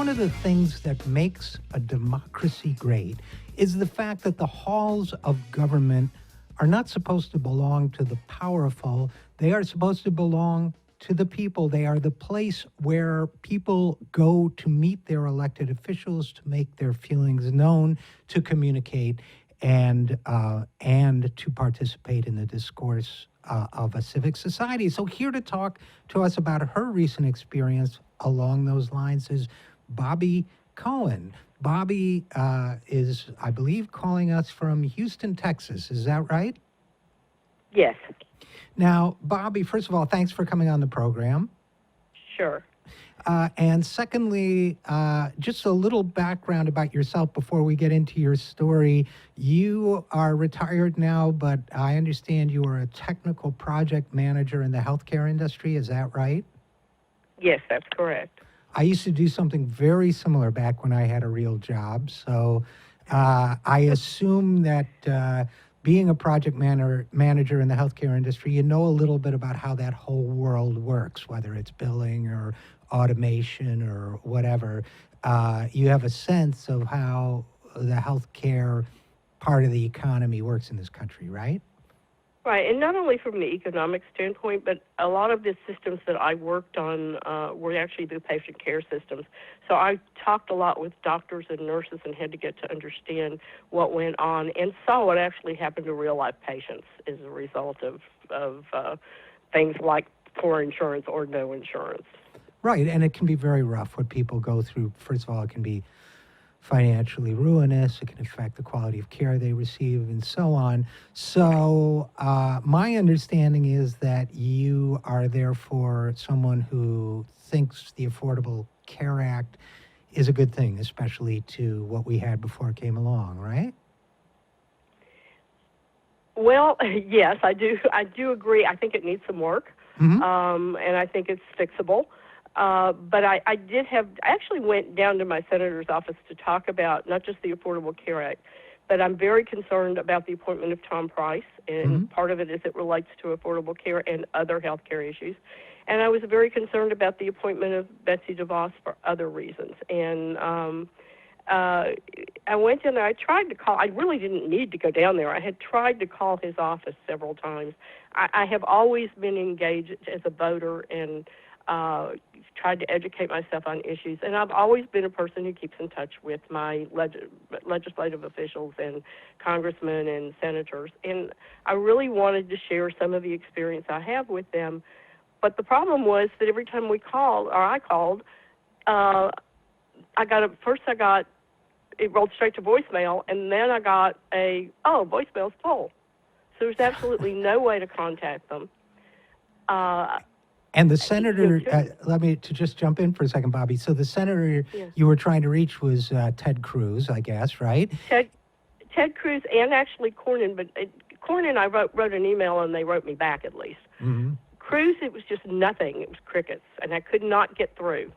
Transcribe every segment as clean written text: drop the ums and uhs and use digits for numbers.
one of the things that makes a democracy great is the fact that the halls of government are not supposed to belong to the powerful. They are supposed to belong to the people. They are the place where people go to meet their elected officials, to make their feelings known, to communicate, and to participate in the discourse of a civic society. So here to talk to us about her recent experience along those lines is Bobbie Cohen. Bobbie is, I believe, calling us from Houston, Texas. Is that right? Yes. Now, Bobbie, first of all, thanks for coming on the program. Sure. And secondly, just a little background about yourself before we get into your story. You are retired now, but I understand you are a technical project manager in the healthcare industry. Is that right? Yes, that's correct. I used to do something very similar back when I had a real job. So I assume that being a project manager in the healthcare industry, you know a little bit about how that whole world works, whether it's billing or automation or whatever. You have a sense of how the healthcare part of the economy works in this country, right? Right, and not only from the economic standpoint, but a lot of the systems that I worked on were actually the patient care systems. So I talked a lot with doctors and nurses and had to get to understand what went on and saw what actually happened to real-life patients as a result of things like poor insurance or no insurance. Right, and it can be very rough what people go through. First of all, it can be financially ruinous. It can affect the quality of care they receive and so on. So my understanding is that you are therefore someone who thinks the Affordable Care Act is a good thing, especially to what we had before it came along, right? Well, yes, I do. I do agree. I think it needs some work, and I think it's fixable. But I actually went down to my senator's office to talk about not just the Affordable Care Act, but I'm very concerned about the appointment of Tom Price, and part of it is it relates to affordable care and other health care issues. And I was very concerned about the appointment of Betsy DeVos for other reasons. And I went in there. I tried to call. I really didn't need to go down there. I had tried to call his office several times. I have always been engaged as a voter and tried to educate myself on issues, and I've always been a person who keeps in touch with my legislative officials and congressmen and senators, and I really wanted to share some of the experience I have with them. But the problem was that every time I called, it rolled straight to voicemail, and then I got voicemail's full. So there's absolutely no way to contact them. And the senator, let me to just jump in for a second, Bobbie. So the senator you were trying to reach was Ted Cruz, I guess, right? Ted Cruz and actually Cornyn, but Cornyn, I wrote an email and they wrote me back at least. Cruz, it was just nothing. It was crickets, and I could not get through.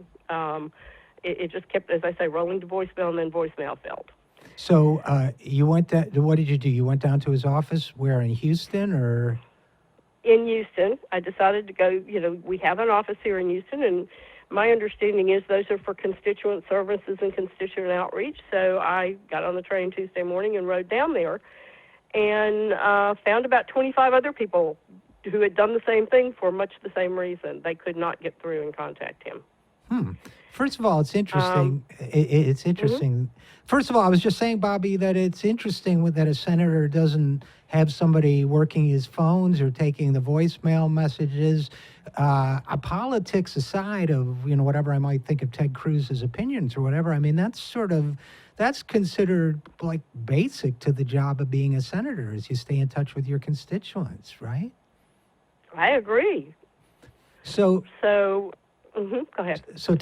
It just kept, as I say, rolling to voicemail, and then voicemail failed. So you went to, what did you do? You went down to his office where, in Houston, or? In Houston. I decided to go, we have an office here in Houston, and my understanding is those are for constituent services and constituent outreach. So I got on the train Tuesday morning and rode down there and found about 25 other people who had done the same thing for much the same reason. They could not get through and contact him. First of all, it's interesting. It's interesting. First of all, I was just saying, Bobbie, that it's interesting that a senator doesn't have somebody working his phones or taking the voicemail messages. Politics aside of, whatever I might think of Ted Cruz's opinions or whatever, I mean, that's considered like basic to the job of being a senator, is you stay in touch with your constituents, right? I agree. So go ahead. So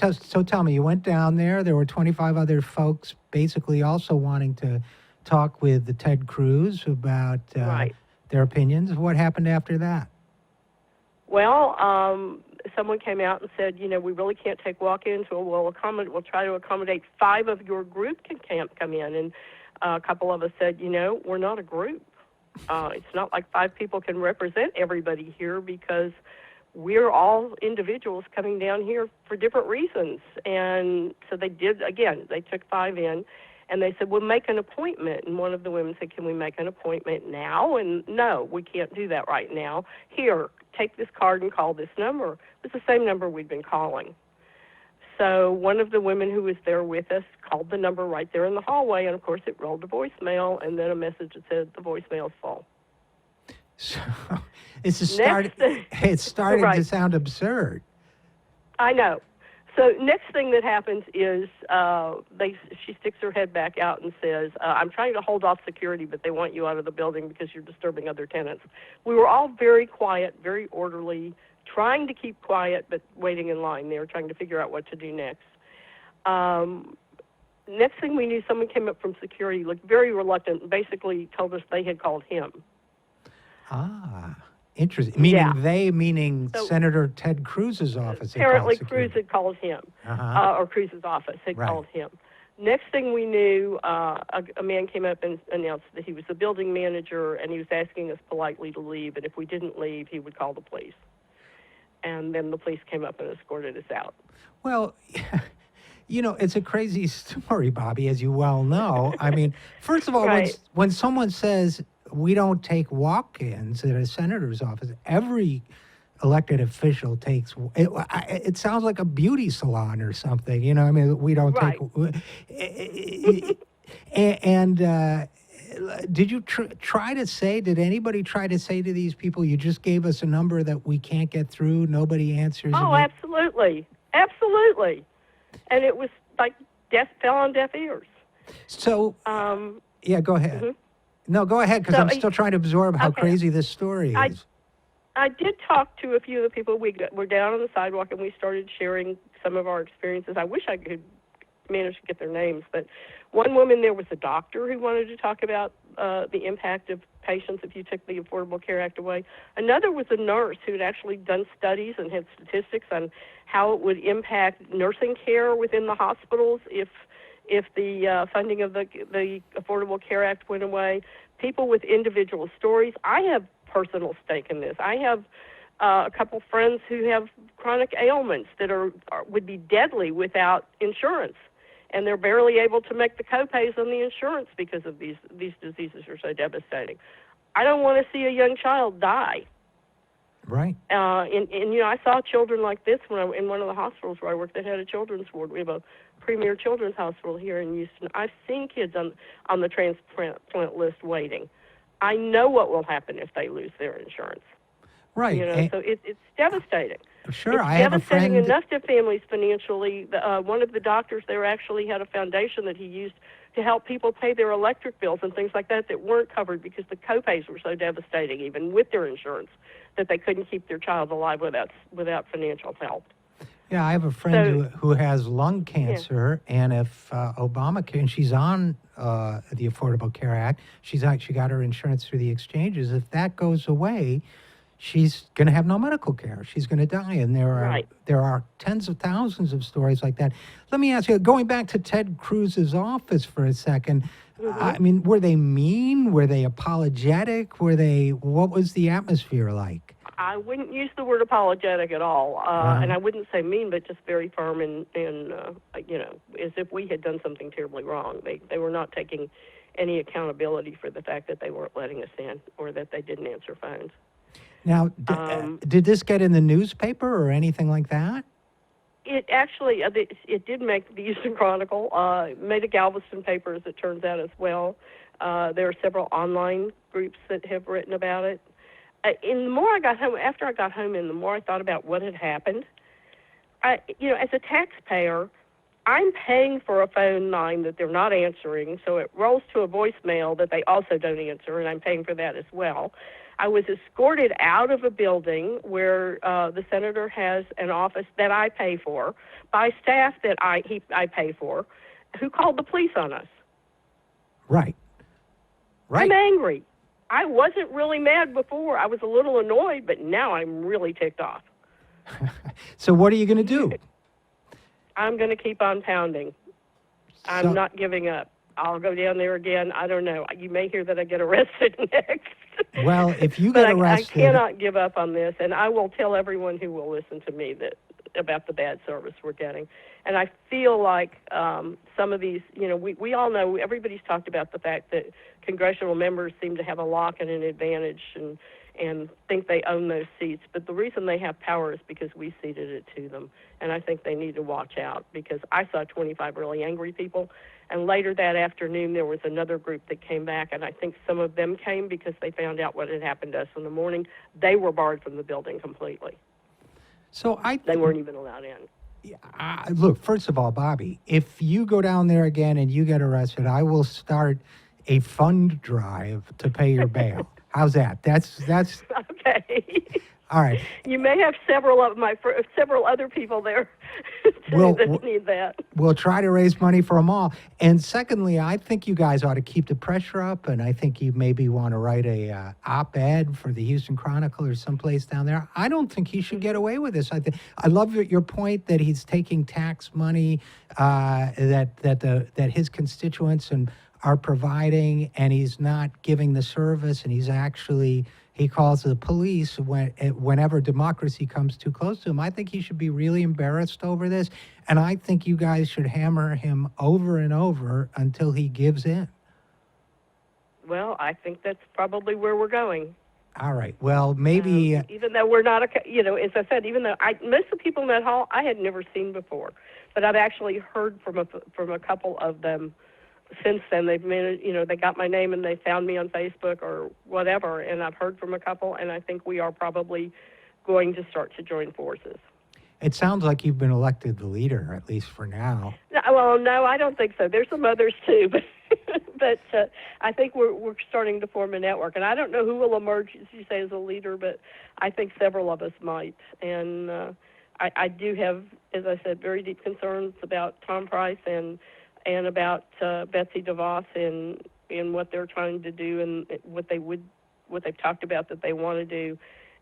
tell me, you went down there. There were 25 other folks basically also wanting to talk with the Ted Cruz about their opinions. What happened after that? Well, someone came out and said, we really can't take walk-ins. We'll try to accommodate 5 of your group can't come in. And a couple of us said, we're not a group. It's not like 5 people can represent everybody here because we're all individuals coming down here for different reasons. And so they did, again, they took 5 in, and they said, we'll make an appointment. And one of the women said, can we make an appointment now? And no, we can't do that right now. Here, take this card and call this number. It was the same number we'd been calling. So one of the women who was there with us called the number right there in the hallway, and of course it rolled to voicemail, and then a message that said the voicemail's full. So it's starting right. to sound absurd. I know. So next thing that happens is she sticks her head back out and says, I'm trying to hold off security, but they want you out of the building because you're disturbing other tenants. We were all very quiet, very orderly, trying to keep quiet, but waiting in line. They were trying to figure out what to do next. Next thing we knew, someone came up from security, looked very reluctant, and basically told us they had called him. Ah, interesting. Meaning Senator Ted Cruz's office. Apparently Cruz had called him, or Cruz's office had called him. Next thing we knew, a man came up and announced that he was the building manager, and he was asking us politely to leave, and if we didn't leave, he would call the police. And then the police came up and escorted us out. Well, it's a crazy story, Bobbie, as you well know. I mean, first of all, when someone says we don't take walk-ins at a senator's office, every elected official takes it sounds like a beauty salon or something. I mean, we don't take. Did you try to say? Did anybody try to say to these people, "You just gave us a number that we can't get through. Nobody answers"? Oh, absolutely. And it was like fell on deaf ears. So, yeah, go ahead. Mm-hmm. No, go ahead, because I'm still trying to absorb how crazy this story is. I did talk to a few of the people. We were down on the sidewalk, and we started sharing some of our experiences. I wish I could manage to get their names, but one woman there was a doctor who wanted to talk about the impact of patients if you took the Affordable Care Act away. Another was a nurse who had actually done studies and had statistics on how it would impact nursing care within the hospitals if the funding of the Affordable Care Act went away. People with individual stories. I have personal stake in this. I have a couple friends who have chronic ailments that would be deadly without insurance, and they're barely able to make the copays on the insurance because of these diseases are so devastating. I don't want to see a young child die. Right. And I saw children like this when in one of the hospitals where I worked that had a children's ward. We have a premier children's hospital here in Houston. I've seen kids on the transplant list waiting. I know what will happen if they lose their insurance. Right. So it's devastating. Sure, it's I have a friend. Devastating enough to families financially. One of the doctors there actually had a foundation that he used to help people pay their electric bills and things like that weren't covered because the copays were so devastating, even with their insurance, that they couldn't keep their child alive without financial help. Yeah, I have a friend who has lung cancer, and if Obamacare, and she's on the Affordable Care Act, she's actually got her insurance through the exchanges. If that goes away, she's going to have no medical care. She's going to die, and there are tens of thousands of stories like that. Let me ask you, going back to Ted Cruz's office for a second, I mean, were they mean? Were they apologetic? What was the atmosphere like? I wouldn't use the word apologetic at all, and I wouldn't say mean, but just very firm and as if we had done something terribly wrong. They were not taking any accountability for the fact that they weren't letting us in or that they didn't answer phones. Now, did this get in the newspaper or anything like that? It actually, it did make the Houston Chronicle, made a Galveston paper, as it turns out, as well. There are several online groups that have written about it. And the more I got home, after I got home, and the more I thought about what had happened, as a taxpayer, I'm paying for a phone line that they're not answering, so it rolls to a voicemail that they also don't answer, and I'm paying for that as well. I was escorted out of a building where the senator has an office that I pay for by staff that I pay for, who called the police on us. Right. I'm angry. I wasn't really mad before. I was a little annoyed, but now I'm really ticked off. So what are you going to do? I'm going to keep on pounding. I'm not giving up. I'll go down there again. I don't know. You may hear that I get arrested next. Well, if you But get I arrested, cannot give up on this, and I will tell everyone who will listen to me that about the bad service we're getting. And I feel like some of these, we all know, everybody's talked about the fact that congressional members seem to have a lock and an advantage and think they own those seats. But the reason they have power is because we ceded it to them. And I think they need to watch out, because I saw 25 really angry people. And later that afternoon, there was another group that came back, and I think some of them came because they found out what had happened to us in the morning. They were barred from the building completely. so They weren't even allowed in. look, first of all, Bobbie, if you go down there again and you get arrested, I will start a fund drive to pay your bail. How's that? That's Okay. all right. You may have several other people there too that need that. We'll try to raise money for them all. And secondly, I think you guys ought to keep the pressure up, and I think you maybe want to write a op-ed for the Houston Chronicle or someplace down there. I don't think he should get away with this. I love your point that he's taking tax money that his constituents are providing, and he's not giving the service, and he's actually, he calls the police whenever democracy comes too close to him. I think he should be really embarrassed over this, and I think you guys should hammer him over and over until he gives in. Well, I think that's probably where we're going. All right. Well, maybe even though we're not, as I said, even though most of the people in that hall I had never seen before, but I've actually heard from a couple of them since then. They've they got my name and they found me on Facebook or whatever, and I've heard from a couple, and I think we are probably going to start to join forces. it sounds like you've been elected the leader, at least for now. No, I don't think so. There's some others too, but I think we're starting to form a network, and I don't know who will emerge, as you say, as a leader, but I think several of us might. And I do have, as I said, very deep concerns about Tom Price and about Betsy DeVos and what they're trying to do and what they've talked about that they want to do,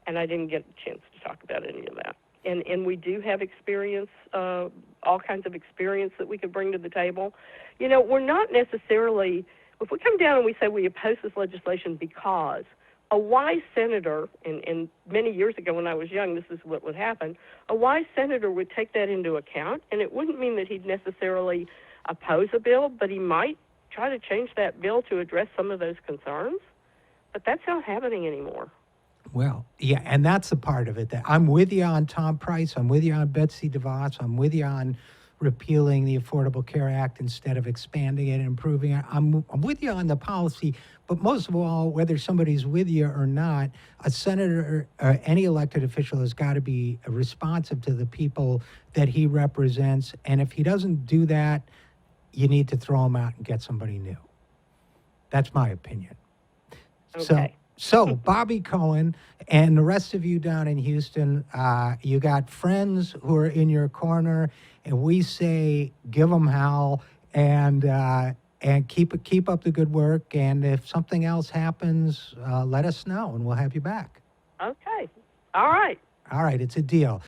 and I didn't get a chance to talk about any of that. And we do have experience, all kinds of experience that we could bring to the table. We're not necessarily, if we come down and we say we oppose this legislation because a wise senator, and many years ago when I was young, this is what would happen, a wise senator would take that into account, and it wouldn't mean that he'd necessarily oppose a bill, but he might try to change that bill to address some of those concerns. But that's not happening anymore. Well, yeah, and that's the part of it that I'm with you on Tom Price. I'm with you on Betsy DeVos. I'm with you on repealing the Affordable Care Act instead of expanding it and improving it. I'm with you on the policy, but most of all, whether somebody's with you or not, a senator or any elected official has got to be responsive to the people that he represents. And if he doesn't do that, you need to throw him out and get somebody new. That's my opinion. Okay. So Bobbie Cohen and the rest of you down in Houston, you got friends who are in your corner, and we say give them hell and keep up the good work. And if something else happens, let us know, and we'll have you back. Okay. All right. All right, it's a deal.